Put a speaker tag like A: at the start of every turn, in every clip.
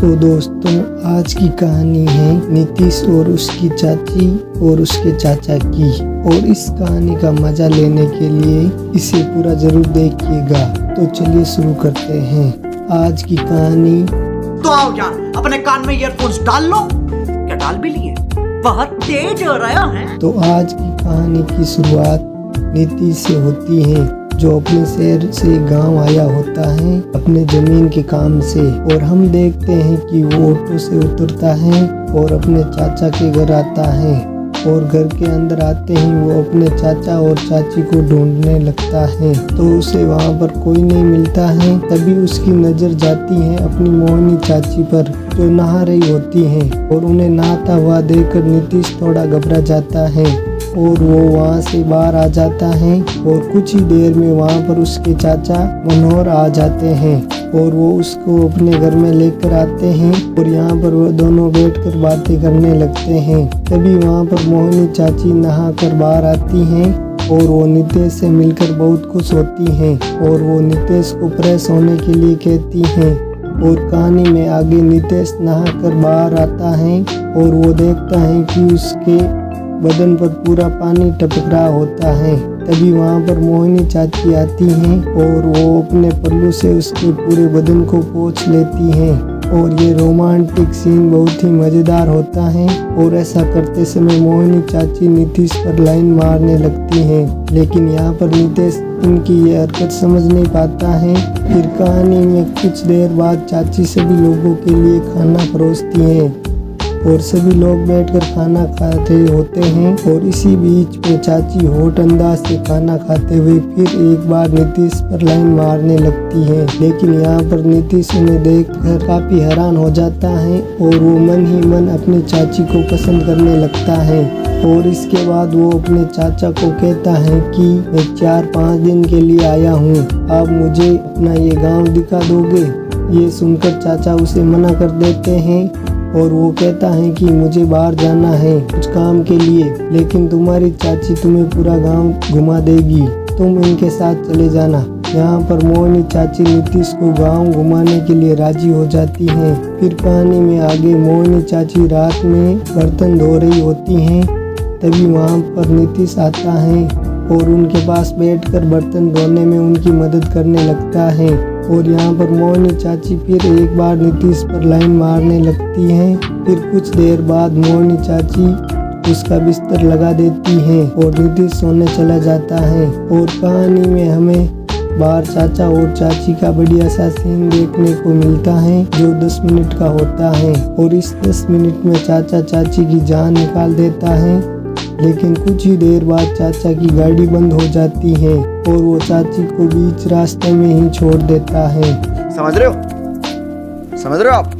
A: तो दोस्तों आज की कहानी है नीतीश और उसकी चाची और उसके चाचा की। और इस कहानी का मजा लेने के लिए इसे पूरा जरूर देखिएगा। तो चलिए शुरू करते हैं आज की कहानी।
B: तो आओ यार, अपने कान में ईयरफोन्स डाल लो। क्या डाल भी लिए? बहुत तेज हो रहा है।
A: तो आज की कहानी की शुरुआत नीतीश से होती है, जो अपने शहर से गांव आया होता है अपने जमीन के काम से। और हम देखते हैं कि वो ऑटो से उतरता है और अपने चाचा के घर आता है। और घर के अंदर आते ही वो अपने चाचा और चाची को ढूंढने लगता है, तो उसे वहाँ पर कोई नहीं मिलता है। तभी उसकी नज़र जाती है अपनी मोहनी चाची पर, जो नहा रही होती हैं। और उन्हें नहाता हुआ देखकर नीतीश थोड़ा घबरा जाता है और वो वहाँ से बाहर आ जाता है। और कुछ ही देर में वहाँ पर उसके चाचा मनोहर आ जाते हैं और वो उसको अपने घर में लेकर आते हैं। और यहाँ पर वो दोनों बैठकर बातें करने लगते हैं। तभी वहाँ पर मोहिनी चाची नहाकर बाहर आती हैं और वो नीतीश से मिलकर बहुत खुश होती हैं। और वो नीतीश को फ्रेश होने के लिए कहती हैं। और कहानी में आगे नीतीश नहाकर बाहर आता है और वो देखता है कि उसके बदन पर पूरा पानी टपक रहा होता है। तभी वहाँ पर मोहिनी चाची आती हैं और वो अपने पल्लू से उसके पूरे बदन को पोंछ लेती हैं। और ये रोमांटिक सीन बहुत ही मज़ेदार होता है। और ऐसा करते समय मोहिनी चाची नीतीश पर लाइन मारने लगती हैं, लेकिन यहाँ पर नीतीश इनकी ये हरकत समझ नहीं पाता है। फिर कहानी में कुछ देर बाद चाची सभी लोगों के लिए खाना परोसती हैं और सभी लोग बैठकर खाना खा रहे होते हैं। और इसी बीच में चाची होठ अंदाज से खाना खाते हुए फिर एक बार नीतीश पर लाइन मारने लगती है। लेकिन यहाँ पर नीतीश उन्हें देखकर काफी हैरान हो जाता है और वो मन ही मन अपनी चाची को पसंद करने लगता है। और इसके बाद वो अपने चाचा को कहता है कि मैं 4-5 दिन के लिए आया हूँ, आप मुझे अपना ये गाँव दिखा दोगे? ये सुनकर चाचा उसे मना कर देते हैं और वो कहता है कि मुझे बाहर जाना है कुछ काम के लिए, लेकिन तुम्हारी चाची तुम्हें पूरा गांव घुमा देगी, तुम इनके साथ चले जाना। यहाँ पर मोहिनी चाची नीतीश को गांव घुमाने के लिए राजी हो जाती हैं। फिर कहानी में आगे मोहिनी चाची रात में बर्तन धो रही होती हैं। तभी वहाँ पर नीतीश आता है और उनके पास बैठकर बर्तन धोने में उनकी मदद करने लगता है। और यहाँ पर मोहिनी चाची फिर एक बार नीतीश पर लाइन मारने लगती हैं। फिर कुछ देर बाद मोहिनी चाची उसका बिस्तर लगा देती हैं और नीतीश सोने चला जाता है। और कहानी में हमें बाहर चाचा और चाची का बढ़िया सा सीन देखने को मिलता है, जो 10 मिनट का होता है। और इस 10 मिनट में चाचा चाची की जान निकाल देता है। लेकिन कुछ ही देर बाद चाचा की गाड़ी बंद हो जाती है और वो चाची को बीच रास्ते में ही छोड़ देता है।
B: समझ रहे हो? समझ रहे हो आप?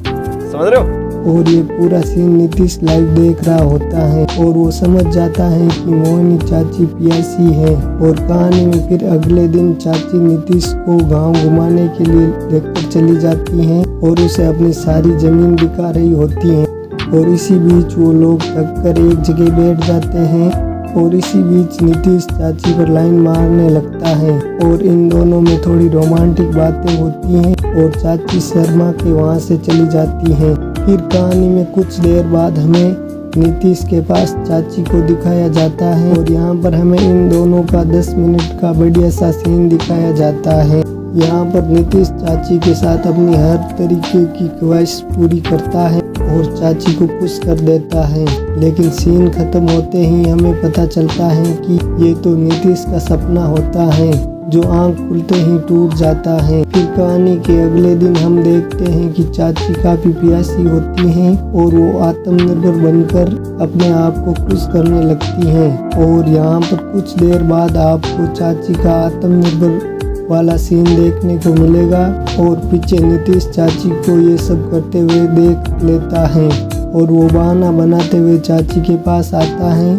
B: समझ रहे हो?
A: और ये पूरा सीन नीतीश लाइव देख रहा होता है और वो समझ जाता है कि मोहिनी चाची प्यासी है। और कहानी में फिर अगले दिन चाची नीतीश को गांव घुमाने के लिए लेकर चली जाती हैं और उसे अपनी सारी जमीन दिखा रही होती हैं। और इसी बीच वो लोग थककर एक जगह बैठ जाते हैं और इसी बीच नीतीश चाची पर लाइन मारने लगता है और इन दोनों में थोड़ी रोमांटिक बातें होती हैं और चाची शर्मा के वहाँ से चली जाती हैं। फिर कहानी में कुछ देर बाद हमें नीतीश के पास चाची को दिखाया जाता है और यहाँ पर हमें इन दोनों का 10 मिनट का बढ़िया सा सीन दिखाया जाता है। यहाँ पर नीतीश चाची के साथ अपनी हर तरीके की ख्वाहिश पूरी करता है और चाची को खुश कर देता है। लेकिन सीन खत्म होते ही हमें पता चलता है कि ये तो नीतीश का सपना होता है, जो आंख खुलते ही टूट जाता है। फिर कहानी के अगले दिन हम देखते हैं कि चाची काफी प्यासी होती हैं और वो आत्मनिर्भर बनकर अपने आप को खुश करने लगती हैं। और यहाँ पर कुछ देर बाद आपको चाची का आत्मनिर्भर वाला सीन देखने को मिलेगा और पीछे नीतीश चाची को ये सब करते हुए देख लेता है और वो बहाना बनाते हुए चाची के पास आता है।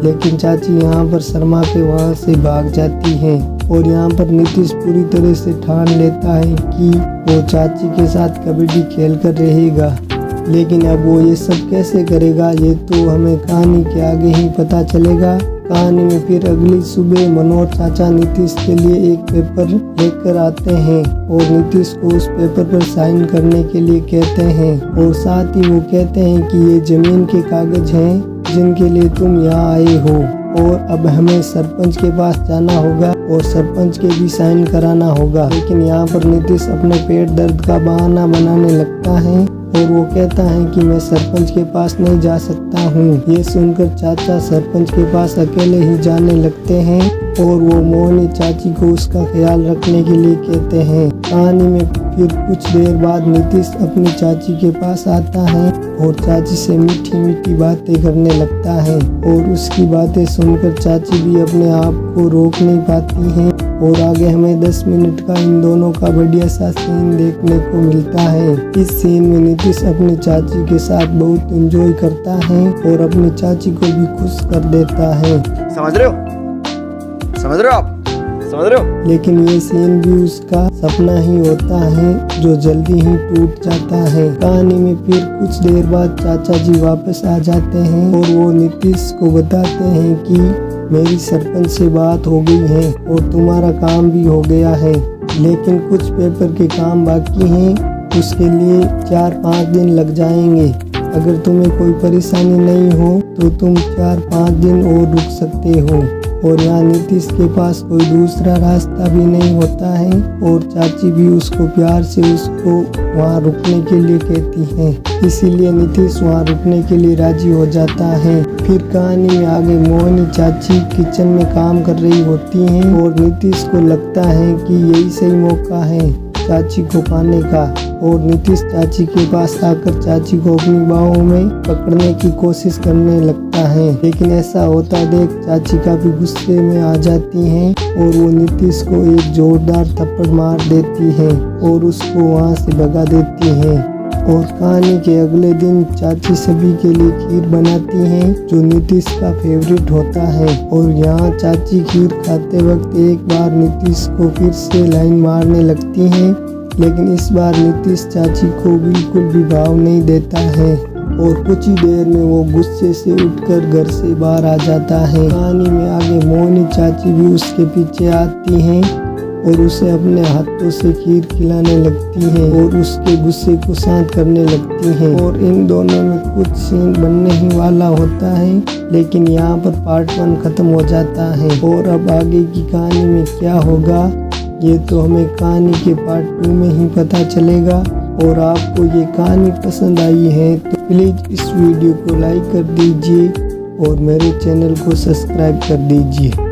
A: लेकिन चाची यहाँ पर शर्मा के वहाँ से भाग जाती हैं और यहाँ पर नीतीश पूरी तरह से ठान लेता है कि वो चाची के साथ कबड्डी खेल कर रहेगा। लेकिन अब वो ये सब कैसे करेगा, ये तो हमें कहानी के आगे ही पता चलेगा। कहानी में फिर अगली सुबह मनोहर चाचा नीतीश के लिए एक पेपर लेकर आते हैं और नीतीश को उस पेपर पर साइन करने के लिए कहते हैं और साथ ही वो कहते हैं कि ये जमीन के कागज हैं जिनके लिए तुम यहाँ आए हो और अब हमें सरपंच के पास जाना होगा और सरपंच के भी साइन कराना होगा। लेकिन यहाँ पर नीतीश अपने पेट दर्द का बहाना बनाने लगता है और वो कहता है कि मैं सरपंच के पास नहीं जा सकता हूँ। ये सुनकर चाचा सरपंच के पास अकेले ही जाने लगते हैं और वो मोहनी चाची को उसका ख्याल रखने के लिए कहते हैं। कहानी में फिर कुछ देर बाद नीतीश अपनी चाची के पास आता है और चाची से मीठी मीठी बातें करने लगता है और उसकी बातें सुनकर चाची भी अपने आप को रोक नहीं पाती हैं और आगे हमें 10 मिनट का इन दोनों का बढ़िया सा सीन देखने को मिलता है। इस सीन में नीतीश अपनी चाची के साथ बहुत एंजॉय करता है और अपनी चाची को भी खुश कर देता है।
B: समझ रहे हो आप? समझ रहे हो?
A: लेकिन ये सीन भी उसका सपना ही होता है जो जल्दी ही टूट जाता है। कहानी में फिर कुछ देर बाद चाचा जी वापस आ जाते हैं और वो नीतीश को बताते हैं कि मेरी सरपंच से बात हो गई है और तुम्हारा काम भी हो गया है, लेकिन कुछ पेपर के काम बाकी हैं, उसके लिए 4-5 दिन लग जाएंगे। अगर तुम्हें कोई परेशानी नहीं हो तो तुम 4-5 दिन और रुक सकते हो। और यहाँ नीतीश के पास कोई दूसरा रास्ता भी नहीं होता है और चाची भी उसको प्यार से उसको वहाँ रुकने के लिए कहती है, इसीलिए नीतीश वहाँ रुकने के लिए राजी हो जाता है। फिर कहानी में आगे मोहनी चाची किचन में काम कर रही होती हैं और नीतीश को लगता है कि यही सही मौका है चाची को पाने का और नीतीश चाची के पास आकर चाची को अपनी बाहों में पकड़ने की कोशिश करने लगता है। लेकिन ऐसा होता देख चाची काफी गुस्से में आ जाती हैं और वो नीतीश को एक जोरदार थप्पड़ मार देती है और उसको वहाँ से भगा देती है। और कहानी के अगले दिन चाची सभी के लिए खीर बनाती हैं जो नीतीश का फेवरेट होता है और यहाँ चाची खीर खाते वक्त एक बार नीतीश को फिर से लाइन मारने लगती हैं, लेकिन इस बार नीतीश चाची को बिल्कुल भी भाव नहीं देता है और कुछ ही देर में वो गुस्से से उठकर घर से बाहर आ जाता है। कहानी में आगे मोहनी चाची भी उसके पीछे आती हैं और उसे अपने हाथों से खीर खिलाने लगती हैं और उसके गुस्से को शांत करने लगती हैं और इन दोनों में कुछ सीन बनने ही वाला होता है, लेकिन यहाँ पर पार्ट 1 खत्म हो जाता है और अब आगे की कहानी में क्या होगा ये तो हमें कहानी के पार्ट 2 में ही पता चलेगा। और आपको ये कहानी पसंद आई है तो प्लीज़ इस वीडियो को लाइक कर दीजिए और मेरे चैनल को सब्सक्राइब कर दीजिए।